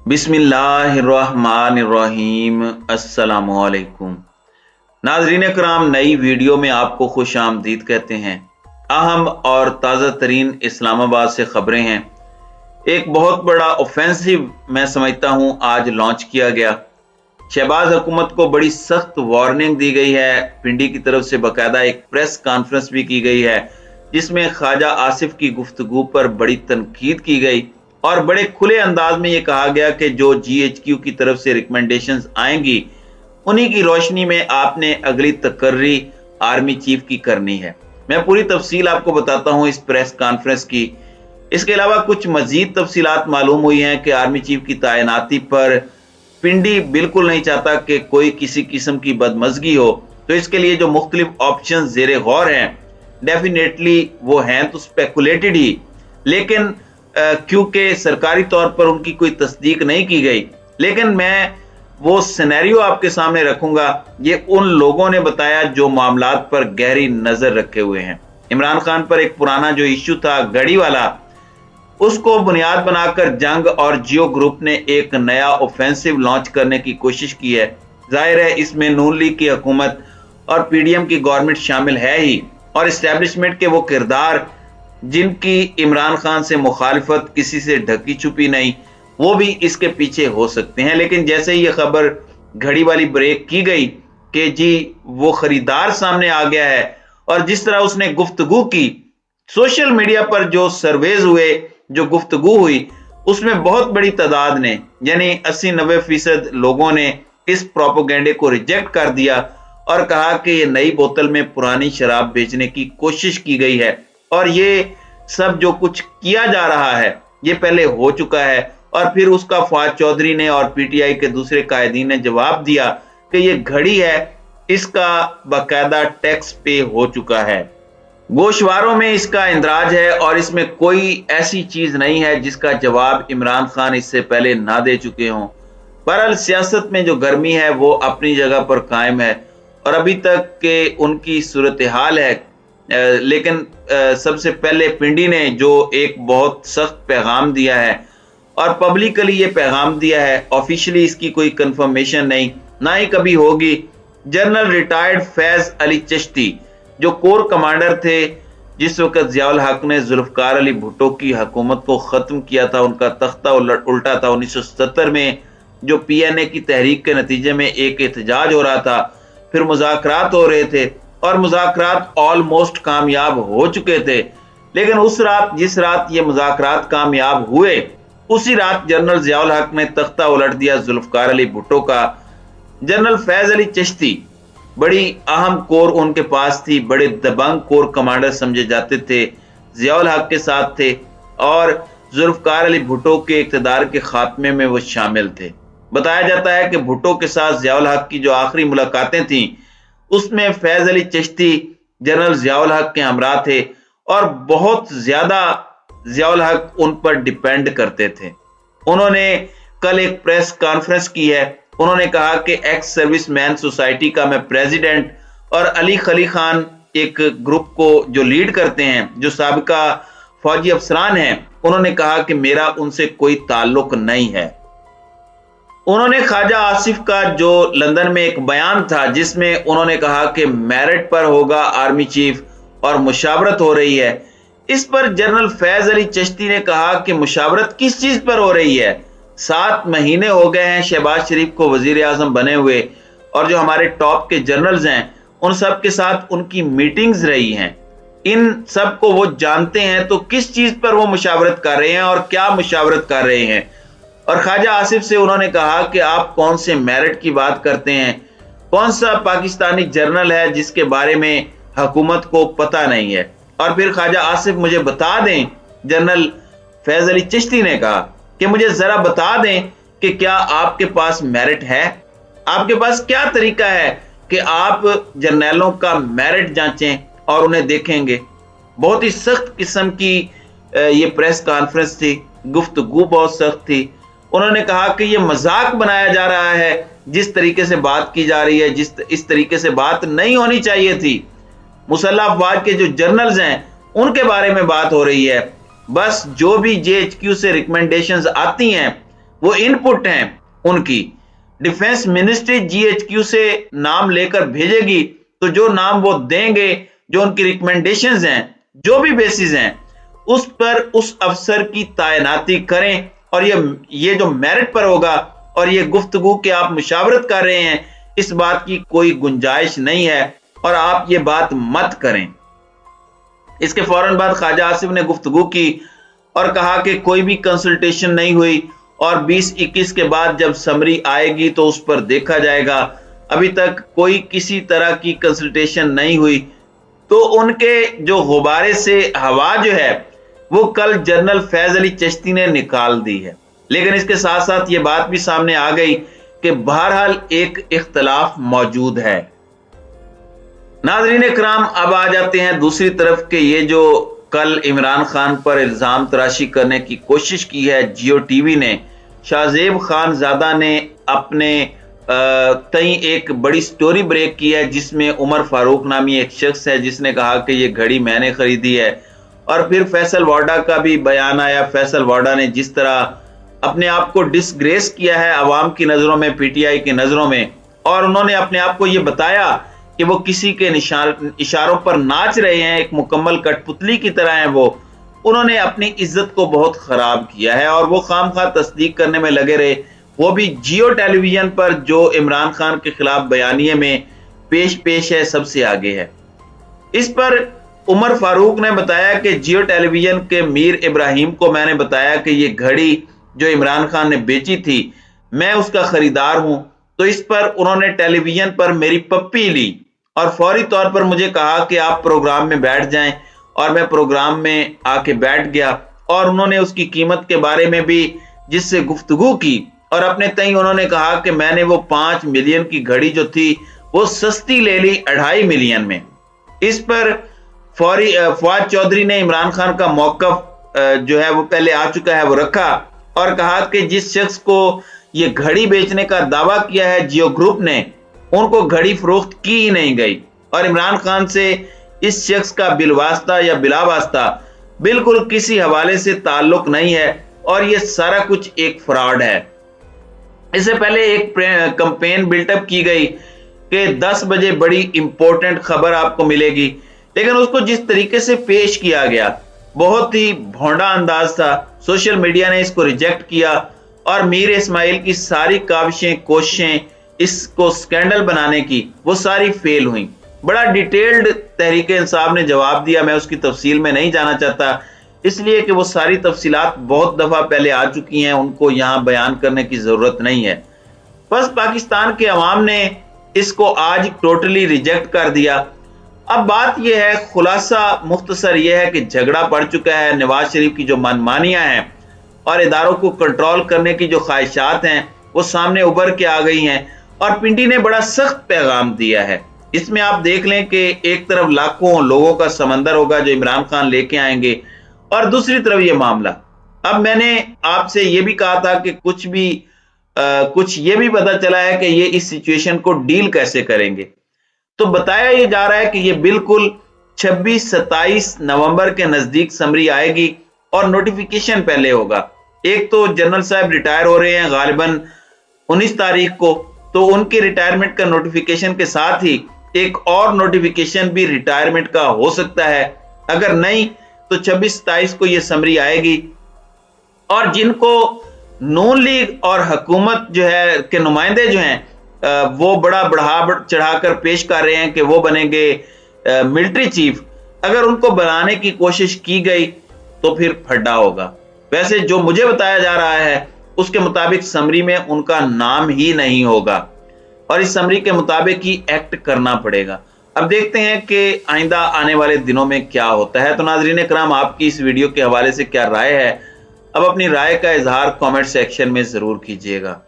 बिस्मिल्लाहिर्रहमानिर्रहीम। अस्सलामुअलैकुम। नाज़रीन कराम, नई वीडियो में आपको खुश आमदीद कहते हैं। अहम और ताज़ा तरीन इस्लामाबाद से खबरें हैं। एक बहुत बड़ा ऑफेंसिव मैं समझता हूँ आज लॉन्च किया गया। शहबाज हुकूमत को बड़ी सख्त वार्निंग दी गई है। पिंडी की तरफ से बाकायदा एक प्रेस कॉन्फ्रेंस भी की गई है जिसमें ख्वाजा आसिफ की गुफ्तगू पर बड़ी तनकीद की गई और बड़े खुले अंदाज में ये कहा गया कि जो GHQ की तरफ से रिकमेंडेशंस आएंगी उन्हीं की रोशनी में आपने अगली तकर्री आर्मी चीफ की करनी है। मैं पूरी तफसील आपको बताता हूं इस प्रेस कॉन्फ्रेंस की। इसके अलावा कुछ मजीद तफसीलात मालूम हुई हैं कि आर्मी चीफ की तैनाती पर पिंडी बिल्कुल नहीं चाहता कि कोई किसी किस्म की बदमजगी हो, तो इसके लिए जो मुख्तलिफ ऑप्शन जेरे गौर हैं डेफिनेटली वो हैं तो स्पेकुलेटेड ही, लेकिन क्योंकि सरकारी तौर पर उनकी कोई तस्दीक नहीं की गई, लेकिन मैं वो सिनेरियो आपके सामने रखूंगा। ये उन लोगों ने बताया जो मामलात पर गहरी नजर रखे हुए हैं। इमरान खान पर एक पुराना जो इश्यू था गढ़ी वाला, उसको बुनियाद बनाकर जंग और जियो ग्रुप ने एक नया ऑफेंसिव लॉन्च करने की कोशिश की है। जाहिर है इसमें नून लीग की हुकूमत और PDM की गवर्नमेंट शामिल है ही, और इस्टेब्लिशमेंट के वो किरदार जिनकी इमरान खान से मुखालिफत किसी से ढकी छुपी नहीं, वो भी इसके पीछे हो सकते हैं। लेकिन जैसे ही ये खबर घड़ी वाली ब्रेक की गई कि जी वो खरीदार सामने आ गया है, और जिस तरह उसने गुफ्तगू की, सोशल मीडिया पर जो सर्वेज हुए, जो गुफ्तगू हुई, उसमें बहुत बड़ी तादाद ने यानी 80-90% लोगों ने इस प्रोपोगेंडे को रिजेक्ट कर दिया और कहा कि ये नई बोतल में पुरानी शराब बेचने की कोशिश की गई है और ये सब जो कुछ किया जा रहा है ये पहले हो चुका है। और फिर उसका फवाद चौधरी ने और PTI के दूसरे कायदीन ने जवाब दिया कि ये घड़ी है, इसका बाकायदा टैक्स पे हो चुका है, गोशवारों में इसका इंदराज है और इसमें कोई ऐसी चीज नहीं है जिसका जवाब इमरान खान इससे पहले ना दे चुके हों। बहरहाल सियासत में जो गर्मी है वो अपनी जगह पर कायम है और अभी तक के उनकी सूरत हाल है। लेकिन सबसे पहले पिंडी ने जो एक बहुत सख्त पैगाम दिया है और पब्लिकली ये पैगाम दिया है, ऑफिशियली इसकी कोई कंफर्मेशन नहीं, ना ही कभी होगी। जनरल रिटायर्ड फैज अली चिश्ती जो कोर कमांडर थे जिस वक्त ज़ियाउल हक ने जुल्फकार अली भुट्टो की हुकूमत को ख़त्म किया था, उनका तख्ता उल्टा था 1970 में, जो PNA की तहरीक के नतीजे में एक एहतजाज हो रहा था, फिर मुज़ाकरात हो रहे थे और मुज़ाकरात ऑलमोस्ट कामयाब हो चुके थे। लेकिन उस रात, जिस रात ये मुज़ाकरात कामयाब हुए, उसी रात जनरल ज़ियाउल हक ने तख्ता उलट दिया जुल्फकार अली भुट्टो का। जनरल फैज अली चिश्ती बड़ी अहम कोर उनके पास थी, बड़े दबंग कोर कमांडर समझे जाते थे, ज़ियाउल हक के साथ थे और जुल्फकार अली भुट्टो के इक़्तिदार के खात्मे में वो शामिल थे। बताया जाता है कि भुट्टो के साथ ज़ियाउल हक की जो आखिरी मुलाकातें थीं उसमें फैज अली चिश्ती जनरल ज़ियाउल हक के हमरा थे और बहुत ज्यादा ज़ियाउल हक उन पर डिपेंड करते थे। उन्होंने कल एक प्रेस कॉन्फ्रेंस की है, उन्होंने कहा कि एक्स सर्विस मैन सोसाइटी का मैं प्रेसिडेंट और अली खली खान एक ग्रुप को जो लीड करते हैं, जो साबिका फौजी अफसरान हैं, उन्होंने कहा कि मेरा उनसे कोई ताल्लुक नहीं है। उन्होंने ख्वाजा आसिफ का जो लंदन में एक बयान था जिसमें उन्होंने कहा कि मेरिट पर होगा आर्मी चीफ और मुशावरत हो रही है, इस पर जनरल फैज अली चिश्ती ने कहा कि मुशावरत किस चीज पर हो रही है? 7 महीने हो गए हैं शहबाज शरीफ को वजीर आजम बने हुए और जो हमारे टॉप के जनरल्स हैं उन सब के साथ उनकी मीटिंग्स रही हैं, इन सब को वो जानते हैं, तो किस चीज पर वो मुशावरत कर रहे हैं और क्या मुशावरत कर रहे हैं। और ख्वाजा आसिफ से उन्होंने कहा कि आप कौन से मेरिट की बात करते हैं, कौन सा पाकिस्तानी जर्नल है जिसके बारे में हुकूमत को पता नहीं है। और फिर ख्वाजा आसिफ मुझे बता दें, जनरल फैज अली चिश्ती ने कहा कि मुझे जरा बता दें कि क्या आपके पास मेरिट है, आपके पास क्या तरीका है कि आप जर्नलों का मेरिट जांचें और उन्हें देखेंगे। बहुत ही सख्त किस्म की ये प्रेस कॉन्फ्रेंस थी, गुफ्तगू बहुत सख्त थी। उन्होंने कहा कि ये मजाक बनाया जा रहा है, जिस तरीके से बात की जा रही है, इस तरीके से बात नहीं होनी चाहिए थी। मुसल्लह अफवाज के जो जर्नल्स हैं उनके बारे में बात हो रही है, बस जो भी JHQ से रिकमेंडेशंस आती हैं وہ انپٹ ہیں انکی. ڈیفنس منسٹری GHQ سے نام لے کر بھیجے گی تو جو نام وہ دیں گے، جو ان کی ریکمنڈیشنز ہیں، جو بھی بیسز ہیں، اس پر اس افسر کی تعیناتی کریں. اور یہ جو میرٹ پر ہوگا اور یہ گفتگو کہ آپ مشاورت کر رہے ہیں، اس بات کی کوئی گنجائش نہیں ہے اور آپ یہ بات مت کریں. اس کے فوراً بعد خواجہ آصف نے گفتگو کی اور کہا کہ کوئی بھی کنسلٹیشن نہیں ہوئی اور 2021 کے بعد جب سمری آئے گی تو اس پر دیکھا جائے گا. ابھی تک کوئی کسی طرح کی کنسلٹیشن نہیں ہوئی. تو ان کے جو غبارے سے ہوا جو ہے وہ کل جنرل فیض علی چشتی نے نکال دی ہے. لیکن اس کے ساتھ ساتھ یہ بات بھی سامنے آ گئی کہ بہرحال ایک اختلاف موجود ہے. ناظرین کرام، اب آ جاتے ہیں دوسری طرف کہ یہ جو کل عمران خان پر الزام تراشی کرنے کی کوشش کی ہے جیو ٹی وی نے، شاہ زیب خان زادہ نے اپنے تئیں ایک بڑی سٹوری بریک کی ہے جس میں عمر فاروق نامی ایک شخص ہے جس نے کہا کہ یہ گھڑی میں نے خریدی ہے. اور پھر فیصل واڈا کا بھی بیان آیا. فیصل واڈا نے جس طرح اپنے آپ کو ڈسگریس کیا ہے عوام کی نظروں میں، پی ٹی آئی کی نظروں میں، اور انہوں نے اپنے آپ کو یہ بتایا کہ وہ کسی کے اشاروں پر ناچ رہے ہیں، ایک مکمل کٹ پتلی کی طرح ہیں. وہ انہوں نے اپنی عزت کو بہت خراب کیا ہے اور وہ خام خواہ تصدیق کرنے میں لگے رہے. وہ بھی جیو ٹیلی ویژن پر جو عمران خان کے خلاف بیانیے میں پیش ہے، سب سے آگے ہے. اس پر عمر فاروق نے بتایا کہ جیو ٹیلی ویژن کے میر ابراہیم کو میں نے بتایا کہ یہ گھڑی جو عمران خان نے بیچی تھی میں اس کا خریدار ہوں. تو اس پر انہوں نے ٹیلی ویژن پر میری پپی لی اور فوری طور پر مجھے کہا کہ آپ پروگرام میں بیٹھ جائیں، اور میں پروگرام میں آ کے بیٹھ گیا. اور انہوں نے اس کی قیمت کے بارے میں بھی جس سے گفتگو کی اور اپنے تئیں انہوں نے کہا کہ میں نے وہ 5 ملین کی گھڑی جو تھی وہ سستی لے لی 2.5 ملین میں. اس پر فواد چودھری نے عمران خان کا موقف جو ہے وہ پہلے آ چکا ہے وہ رکھا اور کہا کہ جس شخص کو یہ گھڑی بیچنے کا دعویٰ کیا ہے جیو گروپ نے، ان کو گھڑی فروخت کی ہی نہیں گئی اور عمران خان سے اس شخص کا بالواسطہ یا بلا واسطہ بالکل کسی حوالے سے تعلق نہیں ہے اور یہ سارا کچھ ایک فراڈ ہے. اس سے پہلے ایک کمپین بلٹ اپ کی گئی کہ 10 بجے بڑی امپورٹنٹ خبر آپ کو ملے گی، لیکن اس کو جس طریقے سے پیش کیا گیا بہت ہی بھونڈا انداز تھا. سوشل میڈیا نے اس کو ریجیکٹ کیا اور میر اسماعیل کی ساری کاوشیں، کوششیں اس کو سکینڈل بنانے کی وہ ساری فیل ہوئیں. بڑا ڈیٹیلڈ تحریک انصاف نے جواب دیا. میں اس کی تفصیل میں نہیں جانا چاہتا اس لیے کہ وہ ساری تفصیلات بہت دفعہ پہلے آ چکی ہیں، ان کو یہاں بیان کرنے کی ضرورت نہیں ہے. بس پاکستان کے عوام نے اس کو آج ٹوٹلی ریجیکٹ کر دیا. اب بات یہ ہے، خلاصہ مختصر یہ ہے کہ جھگڑا پڑ چکا ہے. نواز شریف کی جو منمانیاں ہیں اور اداروں کو کنٹرول کرنے کی جو خواہشات ہیں وہ سامنے ابھر کے آ گئی ہیں اور پنڈی نے بڑا سخت پیغام دیا ہے. اس میں آپ دیکھ لیں کہ ایک طرف لاکھوں لوگوں کا سمندر ہوگا جو عمران خان لے کے آئیں گے اور دوسری طرف یہ معاملہ. اب میں نے آپ سے یہ بھی کہا تھا کہ کچھ یہ بھی پتا چلا ہے کہ یہ اس سچویشن کو ڈیل کیسے کریں گے. تو بتایا یہ جا رہا ہے کہ یہ بالکل 26-27 نومبر کے نزدیک سمری آئے گی اور نوٹیفیکیشن پہلے ہوگا. ایک تو جنرل صاحب ریٹائر ہو رہے ہیں غالباً 19 تاریخ کو، تو ان کے ریٹائرمنٹ کا نوٹیفیکیشن کے ساتھ ہی ایک اور نوٹیفیکیشن بھی ریٹائرمنٹ کا ہو سکتا ہے. اگر نہیں تو 26-27 کو یہ سمری آئے گی اور جن کو نون لیگ اور حکومت جو ہے کے نمائندے جو ہیں وہ بڑا بڑھا چڑھا کر پیش کر رہے ہیں کہ وہ بنیں گے ملٹری چیف. اگر ان کو بنانے کی کوشش کی گئی تو پھر پھڈا ہوگا. ویسے جو مجھے بتایا جا رہا ہے اس کے مطابق سمری میں ان کا نام ہی نہیں ہوگا اور اس سمری کے مطابق ہی ایکٹ کرنا پڑے گا. اب دیکھتے ہیں کہ آئندہ آنے والے دنوں میں کیا ہوتا ہے. تو ناظرین کرام، آپ کی اس ویڈیو کے حوالے سے کیا رائے ہے؟ اب اپنی رائے کا اظہار کامنٹ سیکشن میں ضرور کیجیے گا.